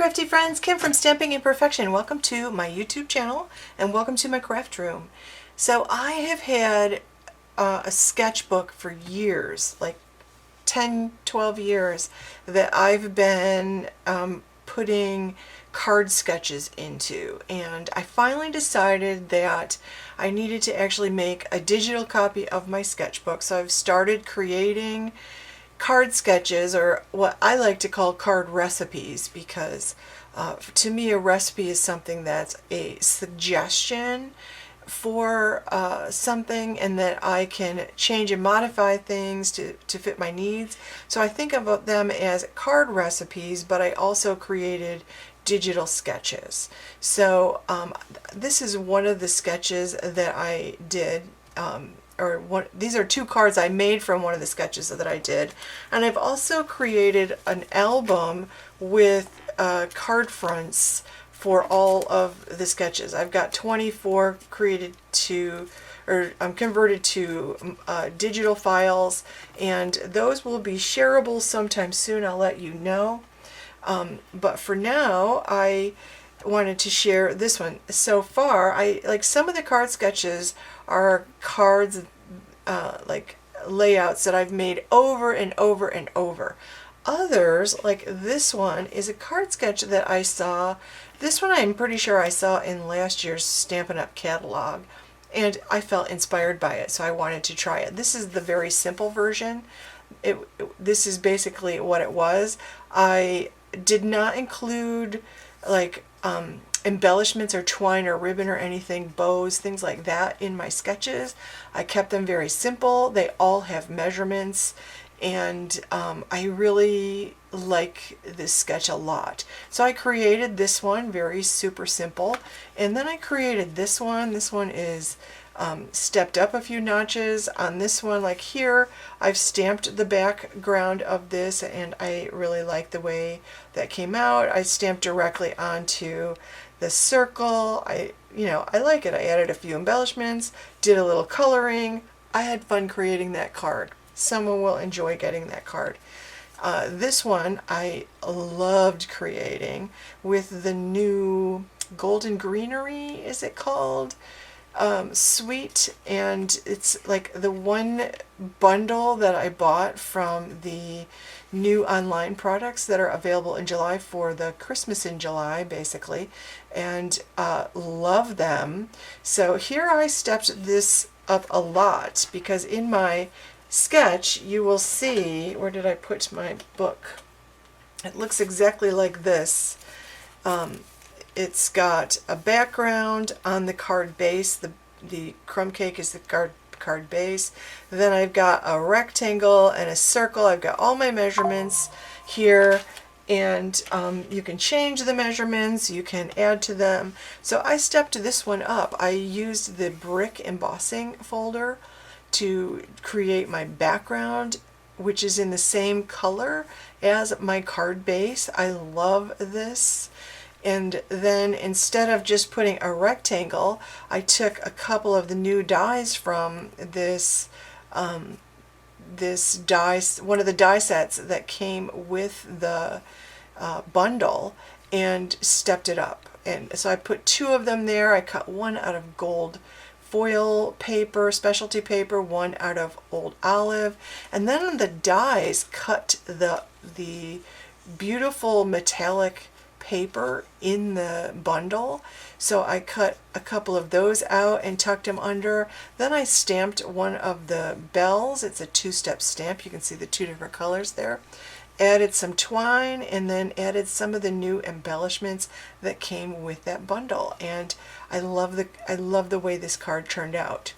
crafty friends, Kim from Stamping Imperfection. Welcome to my YouTube channel and welcome to my craft room. So I have had a sketchbook for years, like 10, 12 years, that I've been putting card sketches into, and I finally decided that I needed to actually make a digital copy of my sketchbook. So I've started creating card sketches, or what I like to call card recipes, because to me a recipe is something that's a suggestion for something, and that I can change and modify things to fit my needs. So I think about them as card recipes, but I also created digital sketches. So this is one of the sketches that I did, these are two cards I made from one of the sketches that I did. And I've also created an album with card fronts for all of the sketches. I've got 24 created to, or converted to digital files, and those will be shareable sometime soon. I'll let you know. But for now, I wanted to share this one. So far, I like some of the card sketches are cards, like layouts that I've made over and over and over. Others, like this one, is a card sketch that I saw. This one I'm pretty sure I saw in last year's Stampin' Up! Catalog, and I felt inspired by it, so I wanted to try it. This is the very simple version. This is basically what it was. I did not include like embellishments or twine or ribbon or anything, bows, things like that in my sketches. I kept them very simple. They all have measurements, and I really like this sketch a lot. So I created this one, very super simple, and then I created this one. This one is stepped up a few notches. On this one, like here, I've stamped the background of this, and I really like the way that came out. I stamped directly onto the circle. I like it. I added a few embellishments, did a little coloring. I had fun creating that card. Someone will enjoy getting that card. This one I loved creating with the new Golden Greenery, is it called? Suite, and it's like the one bundle that I bought from the new online products that are available in July for the Christmas in July, basically, and love them. So here I stepped this up a lot, because in my sketch you will see, where did I put my book? It looks exactly like this. It's got a background on the card base. The crumb cake is the card base. Then I've got a rectangle and a circle. I've got all my measurements here, and you can change the measurements, you can add to them. So I stepped this one up. I used the brick embossing folder to create my background, which is in the same color as my card base. I love this. And then instead of just putting a rectangle, I took a couple of the new dies from this one of the die sets that came with the bundle, and stepped it up. And so I put two of them there. I cut one out of gold foil paper, specialty paper, one out of old olive, and then on the dies cut the beautiful metallic paper in the bundle. So I cut a couple of those out and tucked them under. Then I stamped one of the bells. It's a two-step stamp. You can see the two different colors there. Added some twine, and then added some of the new embellishments that came with that bundle. And I love the way this card turned out.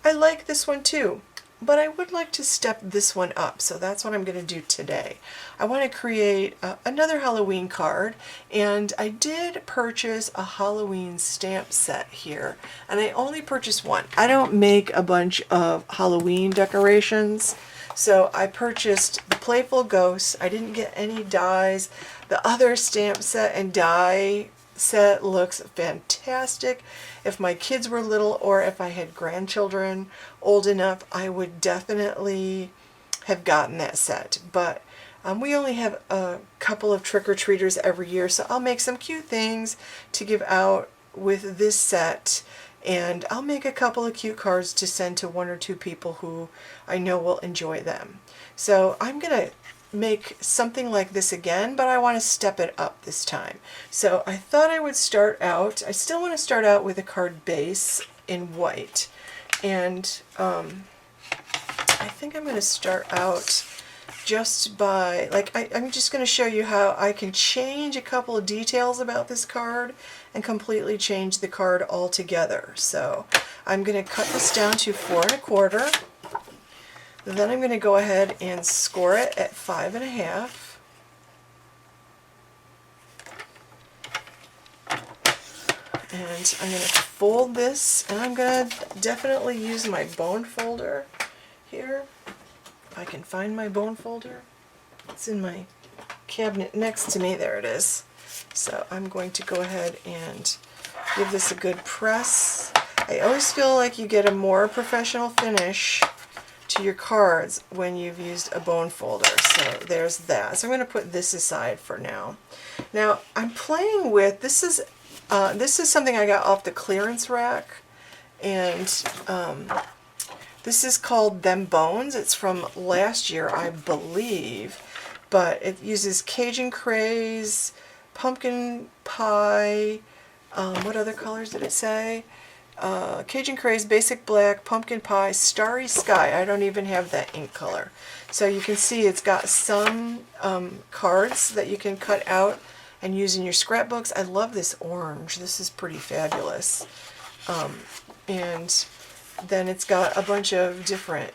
I like this one too, but I would like to step this one up, so that's what I'm going to do today. I want to create another Halloween card, and I did purchase a Halloween stamp set here, and I only purchased one. I don't make a bunch of Halloween decorations, so I purchased the Playful Ghosts. I didn't get any dies. The other stamp set and die set looks fantastic. If my kids were little, or if I had grandchildren old enough, I would definitely have gotten that set. But We only have a couple of trick-or-treaters every year, so I'll make some cute things to give out with this set, and I'll make a couple of cute cards to send to 1 or 2 people who I know will enjoy them. So I'm going to make something like this again, but I want to step it up this time. So I thought I would start out, I still want to start out with a card base in white, and I think I'm going to start out just by, like, I'm just going to show you how I can change a couple of details about this card and completely change the card altogether. So I'm going to cut this down to 4 1/4. Then I'm going to go ahead and score it at 5 1/2. And I'm going to fold this, and I'm going to definitely use my bone folder here. If I can find my bone folder. It's in my cabinet next to me. There it is. So I'm going to go ahead and give this a good press. I always feel like you get a more professional finish to your cards when you've used a bone folder. So there's that. So I'm going to put this aside for now. Now I'm playing with, this is something I got off the clearance rack, and this is called Them Bones. It's from last year, I believe, but it uses Cajun Craze, pumpkin pie, what other colors did it say? Cajun Craze, Basic Black, Pumpkin Pie, Starry Sky. I don't even have that ink color. So you can see it's got some cards that you can cut out and use in your scrapbooks. I love this orange. This is pretty fabulous. And then it's got a bunch of different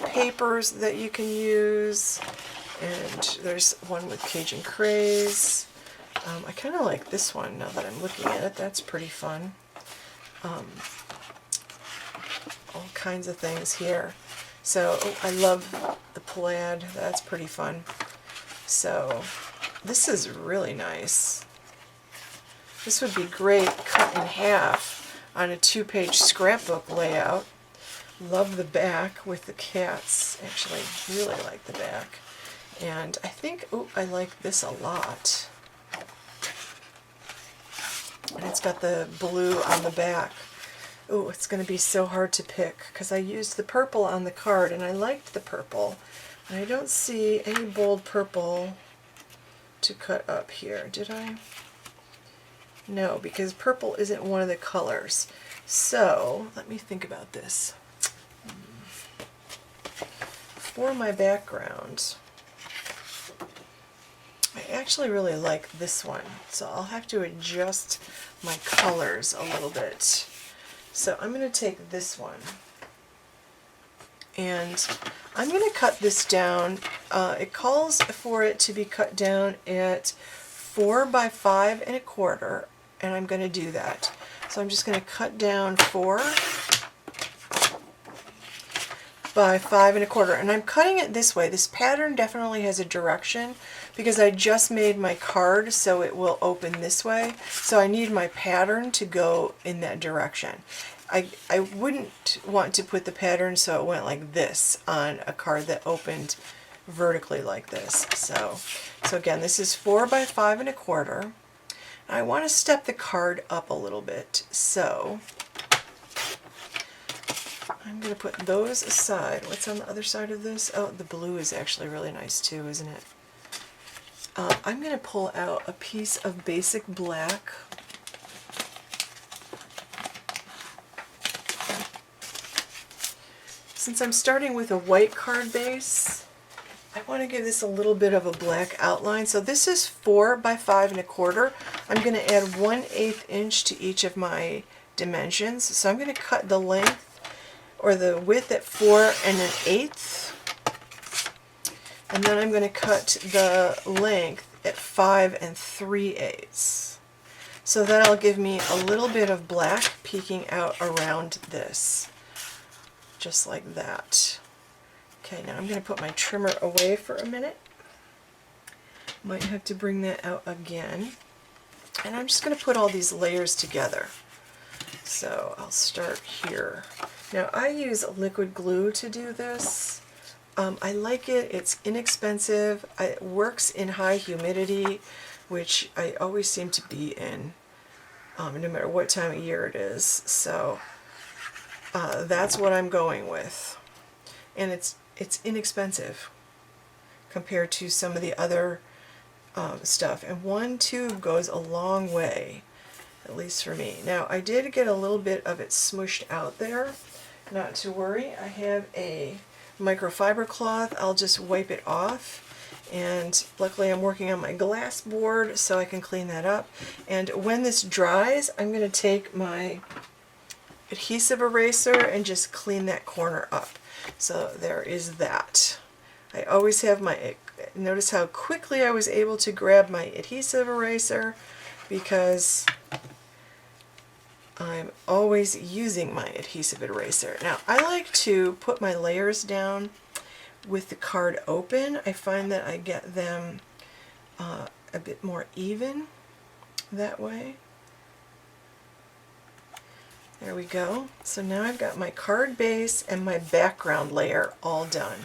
papers that you can use. And there's one with Cajun Craze. I kind of like this one now that I'm looking at it. That's pretty fun. All kinds of things here. So I love the plaid. That's pretty fun. So this is really nice. This would be great cut in half on a 2-page scrapbook layout. Love the back with the cats. Actually, really like the back. And I think, I like this a lot. And it's got the blue on the back. Oh, it's going to be so hard to pick because I used the purple on the card and I liked the purple. And I don't see any bold purple to cut up here, did I? No, because purple isn't one of the colors. So, let me think about this. For my background, I actually really like this one, so I'll have to adjust my colors a little bit. So I'm going to take this one, and I'm going to cut this down. It calls for it to be cut down at 4 by 5 1/4, and I'm going to do that. So I'm just going to cut down 4 by 5 1/4, and I'm cutting it this way. This pattern definitely has a direction because I just made my card so it will open this way. So I need my pattern to go in that direction. I wouldn't want to put the pattern so it went like this on a card that opened vertically like this. So again, this is 4 by 5 1/4. I want to step the card up a little bit, so I'm going to put those aside. What's on the other side of this? Oh, the blue is actually really nice too, isn't it? I'm going to pull out a piece of Basic Black. Since I'm starting with a white card base, I want to give this a little bit of a black outline. So this is 4 by 5 1/4. I'm going to add 1/8 inch to each of my dimensions. So I'm going to cut the length or the width at 4 1/8. And then I'm going to cut the length at 5 3/8. So that'll give me a little bit of black peeking out around this. Just like that. Okay, now I'm going to put my trimmer away for a minute. Might have to bring that out again. And I'm just going to put all these layers together. So I'll start here. Now I use liquid glue to do this. I like it. It's inexpensive. It works in high humidity, which I always seem to be in, no matter what time of year it is. So that's what I'm going with. And it's inexpensive compared to some of the other stuff. And one tube goes a long way, at least for me. Now, I did get a little bit of it smushed out there. Not to worry. I have a microfiber cloth. I'll just wipe it off. And luckily I'm working on my glass board so I can clean that up. And when this dries, I'm going to take my adhesive eraser and just clean that corner up. So there is that. I always have my, notice how quickly I was able to grab my adhesive eraser because I'm always using my adhesive eraser. Now, I like to put my layers down with the card open. I find that I get them a bit more even that way. There we go. So now I've got my card base and my background layer all done.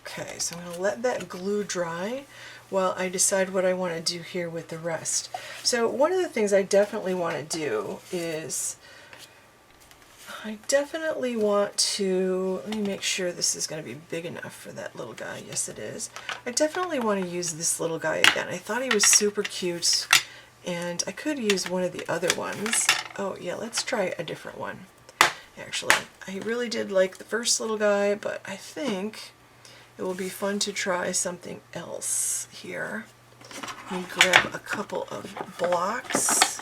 Okay, so I'm going to let that glue dry while I decide what I want to do here with the rest. So one of the things I definitely want to do is I definitely want to, let me make sure this is going to be big enough for that little guy. Yes, it is. I definitely want to use this little guy again. I thought he was super cute, and I could use one of the other ones. Oh yeah, let's try a different one. Actually, I really did like the first little guy, but I think it will be fun to try something else here. Let me grab a couple of blocks.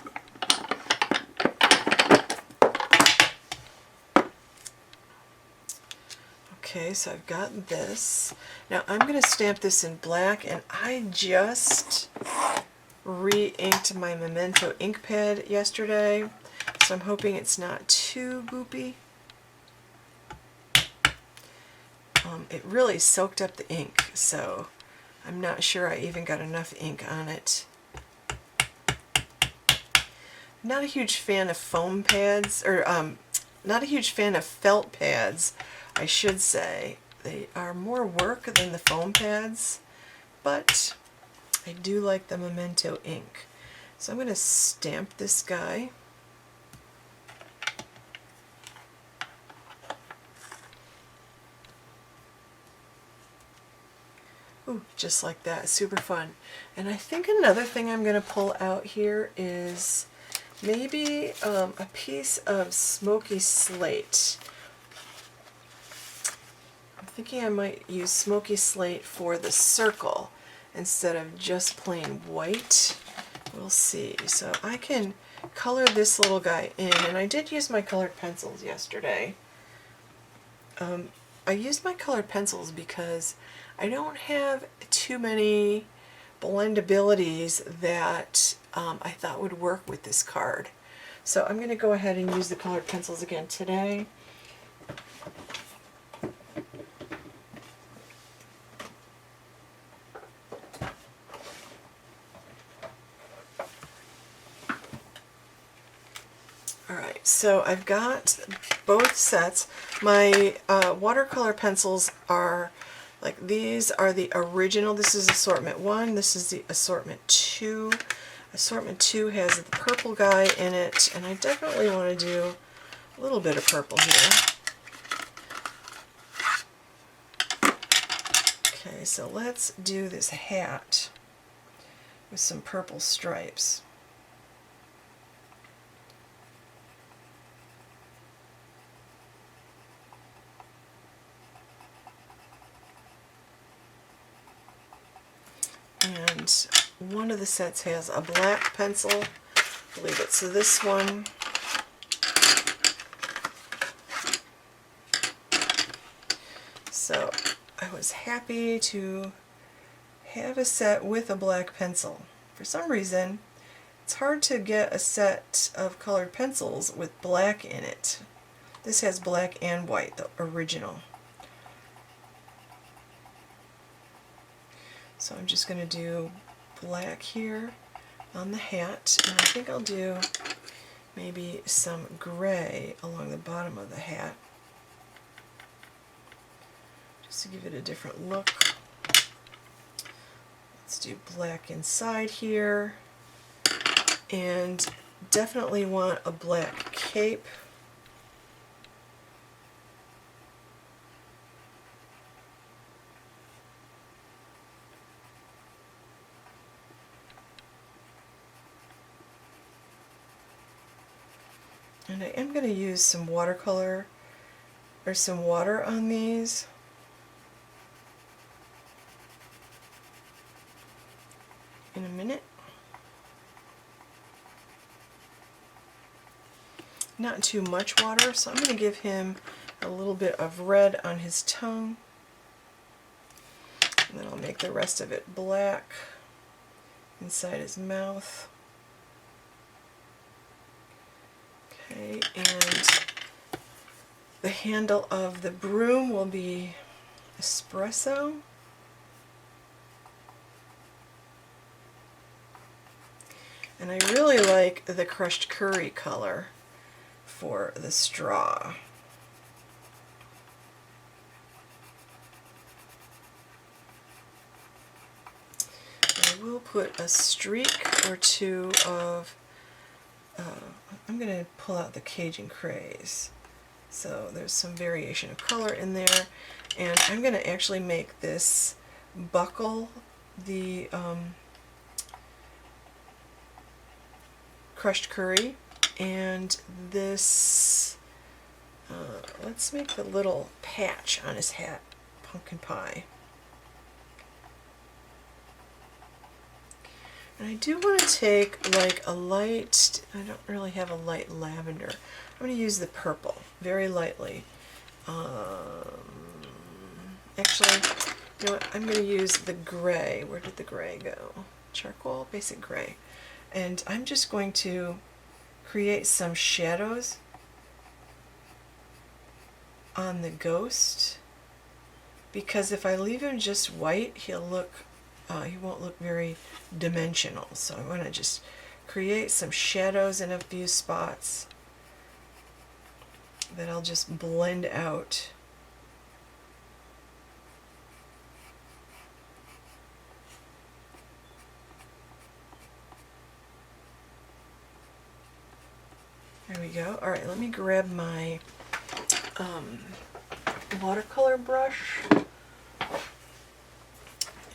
Okay, so I've got this. Now I'm going to stamp this in black, and I just re-inked my Memento ink pad yesterday, so I'm hoping it's not too goopy. It really soaked up the ink, so I'm not sure I even got enough ink on it. Not a huge fan of foam pads, or not a huge fan of felt pads, I should say. They are more work than the foam pads, but I do like the Memento ink. So I'm going to stamp this guy. Ooh, just like that, super fun. And I think another thing I'm going to pull out here is maybe a piece of smoky slate. I'm thinking I might use smoky slate for the circle instead of just plain white. We'll see. So I can color this little guy in, and I did use my colored pencils yesterday. I used my colored pencils because I don't have too many blendabilities that I thought would work with this card. So I'm going to go ahead and use the colored pencils again today. Alright, so I've got both sets. My watercolor pencils are like, these are the original. This is assortment 1, this is the assortment 2. Assortment 2 has the purple guy in it, and I definitely want to do a little bit of purple here. Okay, so let's do this hat with some purple stripes. And one of the sets has a black pencil, I believe it's this one. So I was happy to have a set with a black pencil. For some reason, it's hard to get a set of colored pencils with black in it. This has black and white, the original. So I'm just going to do black here on the hat, and I think I'll do maybe some gray along the bottom of the hat, just to give it a different look. Let's do black inside here, and definitely want a black cape. And I am going to use some watercolor or some water on these. In a minute. Not too much water, so I'm going to give him a little bit of red on his tongue. And then I'll make the rest of it black inside his mouth. Okay, and the handle of the broom will be espresso. And I really like the crushed curry color for the straw. I will put a streak or two of, I'm going to pull out the Cajun Craze. So there's some variation of color in there. And I'm going to actually make this buckle the crushed curry, and this, let's make the little patch on his hat, pumpkin pie. And I do want to take like a light, I don't really have a light lavender. I'm going to use the purple very lightly. Actually, you know what, I'm going to use the gray. Where did the gray go? Charcoal, basic gray. And I'm just going to create some shadows on the ghost, because if I leave him just white, he won't look very dimensional. So I'm going to just create some shadows in a few spots that I'll just blend out. There we go. All right, let me grab my watercolor brush.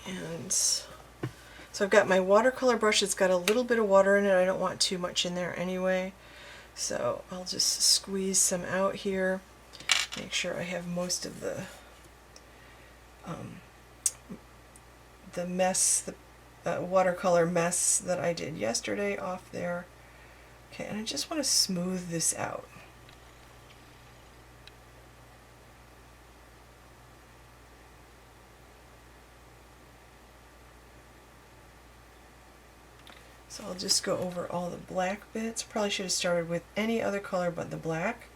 And so I've got my watercolor brush. It's got a little bit of water in it. I don't want too much in there anyway. So I'll just squeeze some out here. Make sure I have most of the mess, the watercolor mess that I did yesterday off there. Okay, and I just want to smooth this out. So I'll just go over all the black bits. Probably should have started with any other color but the black.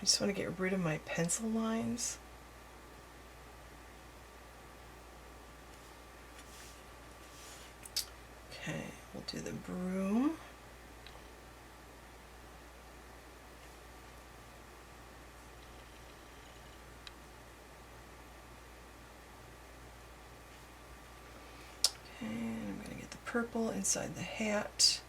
I just want to get rid of my pencil lines. Okay, we'll do the broom. Okay, and I'm going to get the purple inside the hat.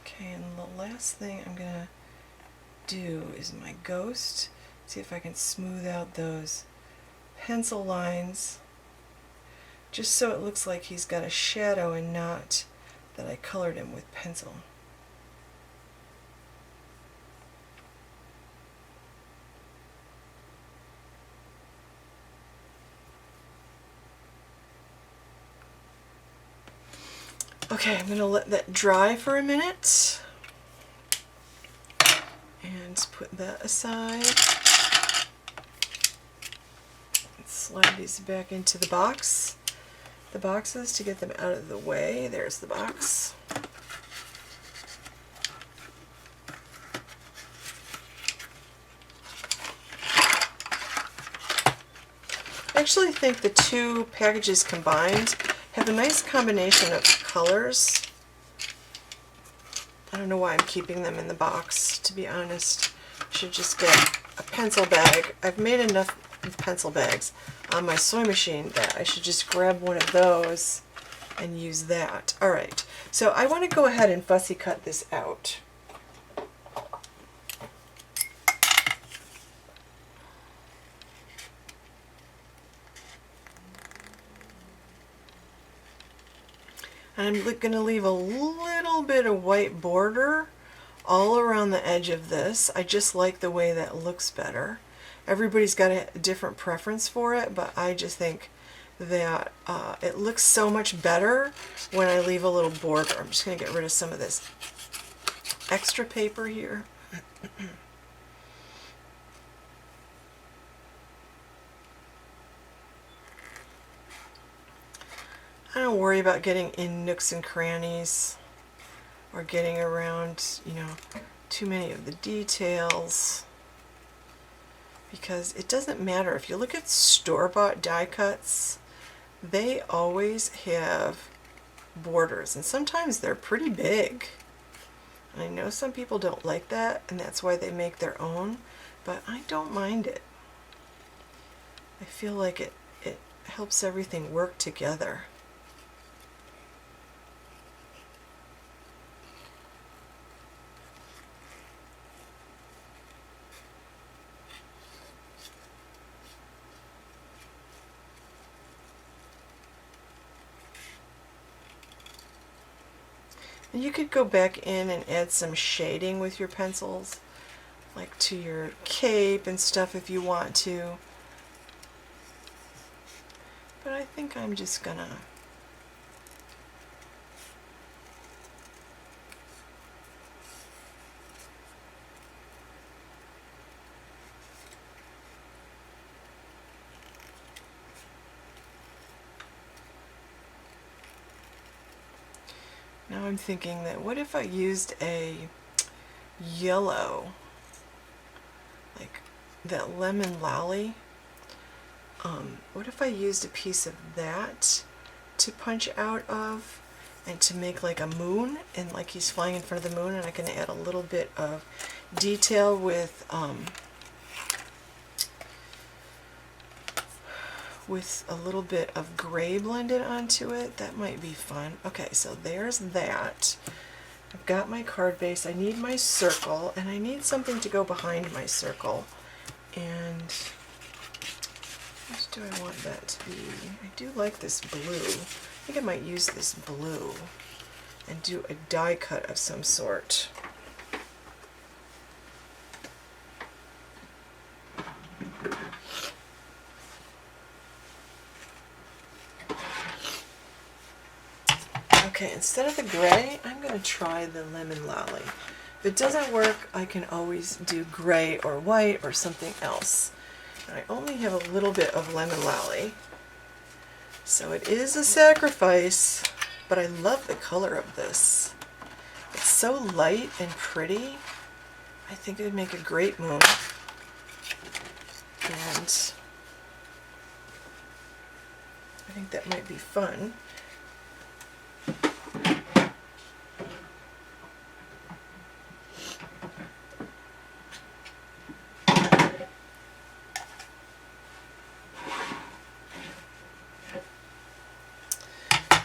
Okay, and the last thing I'm going to do is my ghost. See if I can smooth out those pencil lines, just so it looks like he's got a shadow and not that I colored him with pencil. Okay, I'm going to let that dry for a minute and put that aside. Slide these back into the boxes to get them out of the way. There's the box. actually think the two packages combined have a nice combination of colors. I don't know why I'm keeping them in the box, to be honest. I should just get a pencil bag. I've made enough pencil bags on my sewing machine that I should just grab one of those and use that. Alright, so I want to go ahead and fussy cut this out. And I'm going to leave a little bit of white border all around the edge of this. I just like the way that looks better. Everybody's got a different preference for it, but I just think that it looks so much better when I leave a little border. I'm just going to get rid of some of this extra paper here. I don't worry about getting in nooks and crannies or getting around, too many of the details, because it doesn't matter. If you look at store-bought die cuts, they always have borders, and sometimes they're pretty big. And I know some people don't like that, and that's why they make their own, but I don't mind it. I feel like it helps everything work together. And you could go back in and add some shading with your pencils, like to your cape and stuff if you want to. But I think I'm just gonna now I'm thinking that what if I used a yellow, like that lemon lolly? What if I used a piece of that to punch out of and to make like a moon, and like he's flying in front of the moon, and I can add a little bit of detail with a little bit of gray blended onto it. That might be fun. Okay, so there's that. I've got my card base. I need my circle, and I need something to go behind my circle. And what do I want that to be? I do like this blue. I think I might use this blue and do a die cut of some sort. Okay, instead of the gray, I'm going to try the lemon lolly. If it doesn't work, I can always do gray or white or something else. And I only have a little bit of lemon lolly, so it is a sacrifice, but I love the color of this. It's so light and pretty. I think it would make a great moon. And I think that might be fun.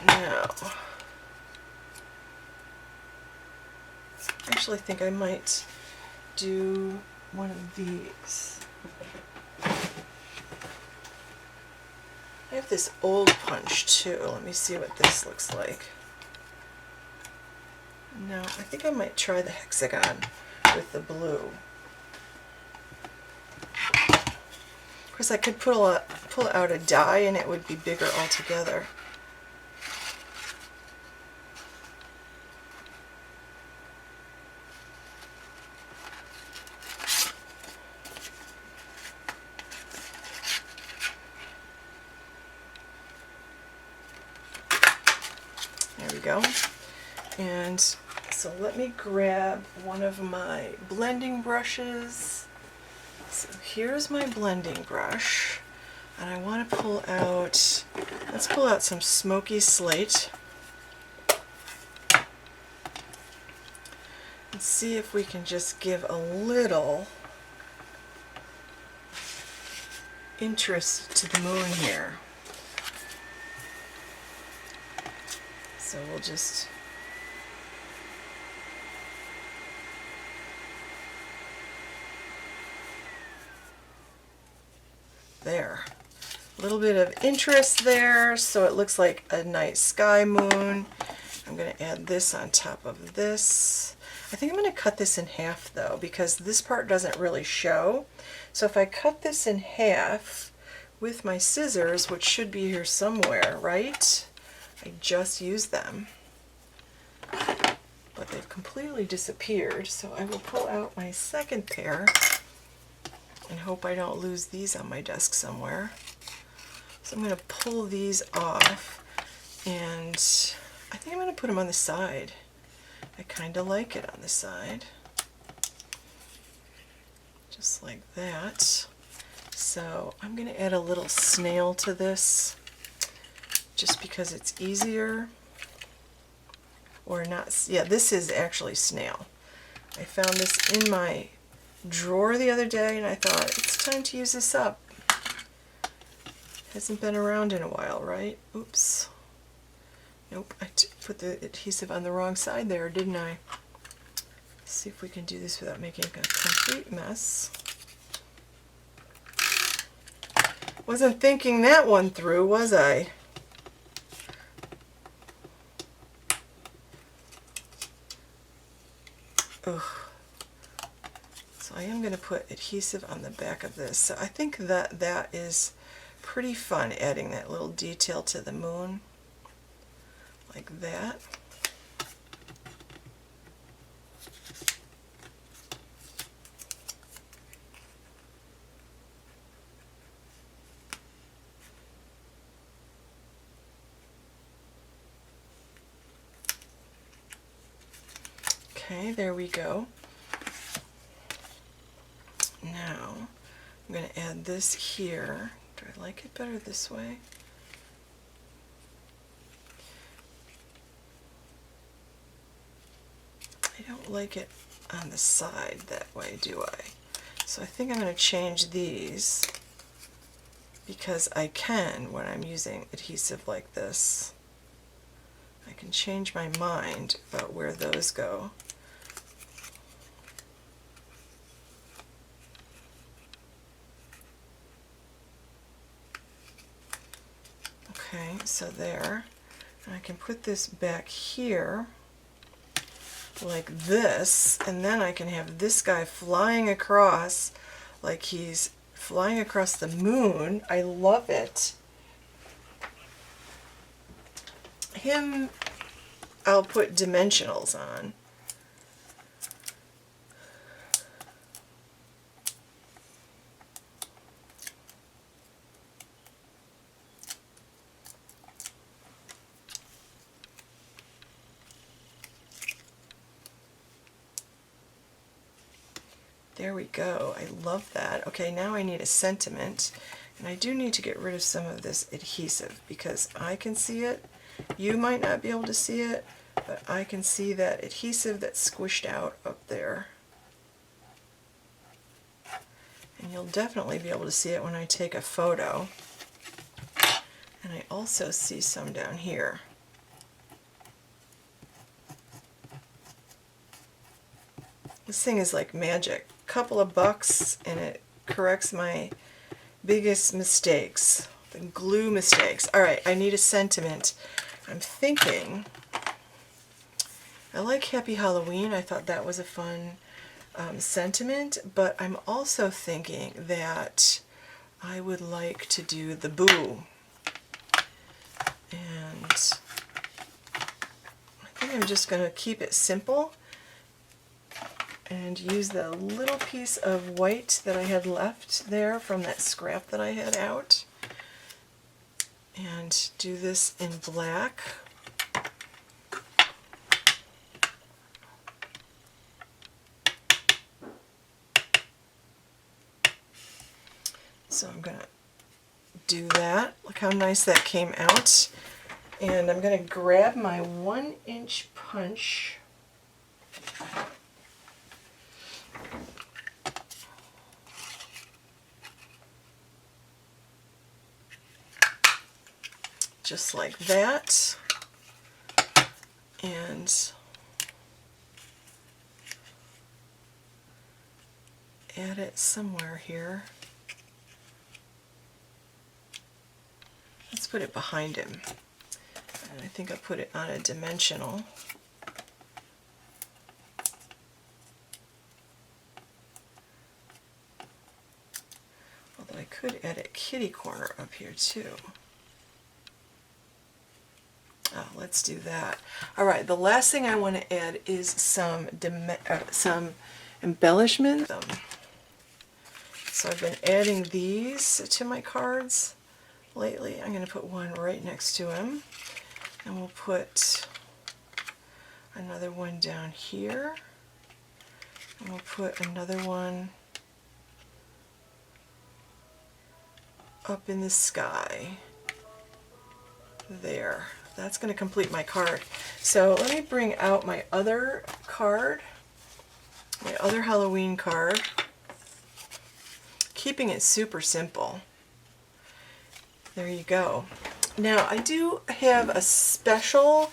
Now, actually, I think I might do one of these. I have this old punch too. Let me see what this looks like. No, I think I might try the hexagon with the blue. Of course, I could pull out a die and it would be bigger altogether. There we go. And so let me grab one of my blending brushes. So here's my blending brush. And I want to pull out, let's pull out some smoky slate. And see if we can just give a little interest to the moon here. So we'll just there. A little bit of interest there, so it looks like a night sky moon. I'm going to add this on top of this. I think I'm going to cut this in half though, because this part doesn't really show. So if I cut this in half with my scissors, which should be here somewhere, right? I just used them, but they've completely disappeared. So I will pull out my second pair and hope I don't lose these on my desk somewhere. So I'm going to pull these off, and I think I'm going to put them on the side. I kind of like it on the side. Just like that. So I'm going to add a little snail to this, just because it's easier. Or not, yeah, this is actually snail. I found this in my drawer the other day, and I thought, it's time to use this up. Hasn't been around in a while, right? Oops. Nope, I put the adhesive on the wrong side there, didn't I? Let's see if we can do this without making a complete mess. Wasn't thinking that one through, was I? Ugh. So I am going to put adhesive on the back of this. So I think that that is pretty fun, adding that little detail to the moon, like that. Okay, there we go. Now I'm going to add this here. Do I like it better this way? I don't like it on the side that way, do I? So I think I'm going to change these, because I can when I'm using adhesive like this. I can change my mind about where those go. Okay, so there. And I can put this back here like this, and then I can have this guy flying across like he's flying across the moon. I love it. Him, I'll put dimensionals on. There we go. I love that. Okay, now I need a sentiment, and I do need to get rid of some of this adhesive because I can see it. You might not be able to see it, but I can see that adhesive that's squished out up there. And you'll definitely be able to see it when I take a photo. And I also see some down here. This thing is like magic. Couple of bucks and it corrects my biggest mistakes, the glue mistakes. Alright, I need a sentiment. I'm thinking, I like Happy Halloween. I thought that was a fun sentiment, but I'm also thinking that I would like to do the boo. And I think I'm just going to keep it simple and use the little piece of white that I had left there from that scrap that I had out, and do this in black. So I'm going to do that. Look how nice that came out. And I'm going to grab my 1-inch punch. Just like that. And add it somewhere here. Let's put it behind him. And I think I'll put it on a dimensional. Although I could add a kitty corner up here too. Oh, let's do that. All right, the last thing I want to add is some embellishment. So I've been adding these to my cards lately. I'm going to put one right next to him, and we'll put another one down here, and we'll put another one up in the sky. There. That's going to complete my card. So let me bring out my other card, my other Halloween card, keeping it super simple. There you go. Now I do have a special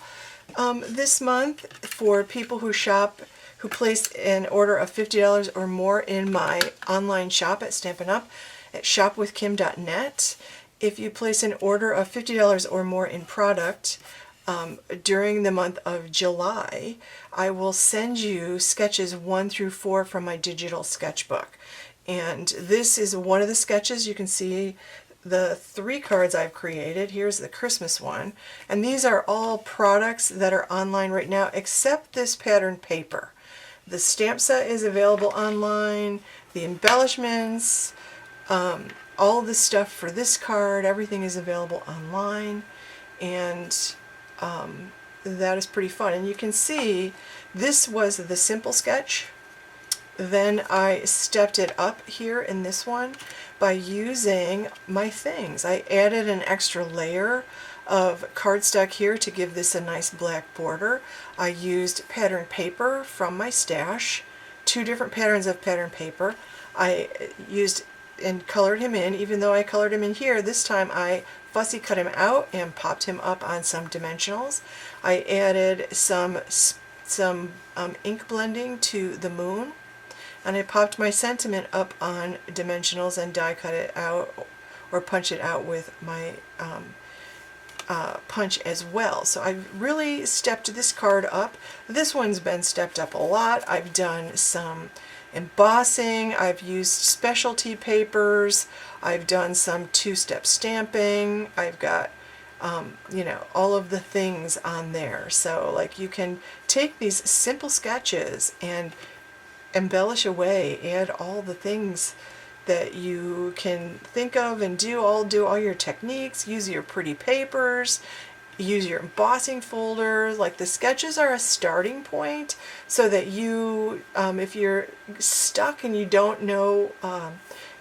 this month for people who shop, who place an order of $50 or more in my online shop at Stampin' Up! At shopwithkim.net. If you place an order of $50 or more in product during the month of July, I will send you sketches 1 through 4 from my digital sketchbook. And this is one of the sketches. You can see the 3 cards I've created. Here's the Christmas one. And these are all products that are online right now, except this pattern paper. The stamp set is available online, the embellishments, all the stuff for this card, everything is available online, and that is pretty fun. And you can see this was the simple sketch. Then I stepped it up here in this one by using my things. I added an extra layer of cardstock here to give this a nice black border. I used pattern paper from my stash, 2 different patterns of pattern paper. I used and colored him in. Even though I colored him in here, this time I fussy cut him out and popped him up on some dimensionals. I added some ink blending to the moon, and I popped my sentiment up on dimensionals and die cut it out or punch it out with my punch as well. So I've really stepped this card up. This one's been stepped up a lot. I've done some embossing, I've used specialty papers, I've done some 2-step stamping, I've got you know, all of the things on there. So like you can take these simple sketches and embellish away, add all the things that you can think of and do all your techniques, use your pretty papers, use your embossing folders. Like the sketches are a starting point so that you, if you're stuck and you don't know,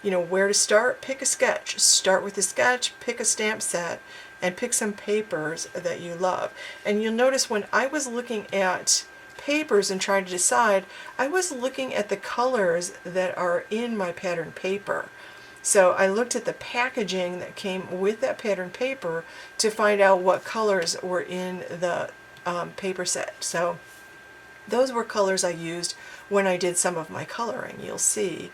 you know, where to start, pick a sketch. Start with a sketch, pick a stamp set, and pick some papers that you love. And you'll notice when I was looking at papers and trying to decide, I was looking at the colors that are in my pattern paper. So I looked at the packaging that came with that pattern paper to find out what colors were in the paper set. So those were colors I used when I did some of my coloring. You'll see,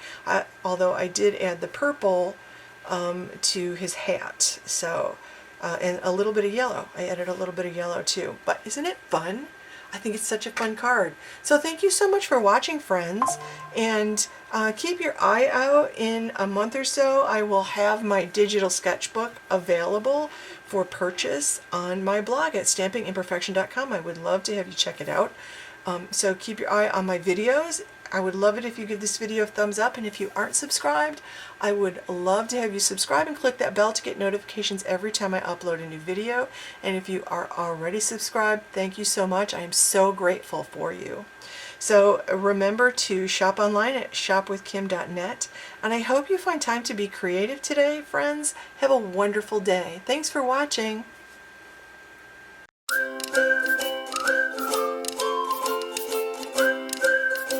although I did add the purple to his hat, so and a little bit of yellow. I added a little bit of yellow too. But isn't it fun? I think it's such a fun card. So thank you so much for watching, friends, and keep your eye out. In a month or so I will have my digital sketchbook available for purchase on my blog at stampingimperfection.com. I would love to have you check it out. So keep your eye on my videos. I would love it if you give this video a thumbs up, and if you aren't subscribed, I would love to have you subscribe and click that bell to get notifications every time I upload a new video. And if you are already subscribed, thank you so much. I am so grateful for you. So remember to shop online at shopwithkim.net, and I hope you find time to be creative today, friends. Have a wonderful day. Thanks for watching.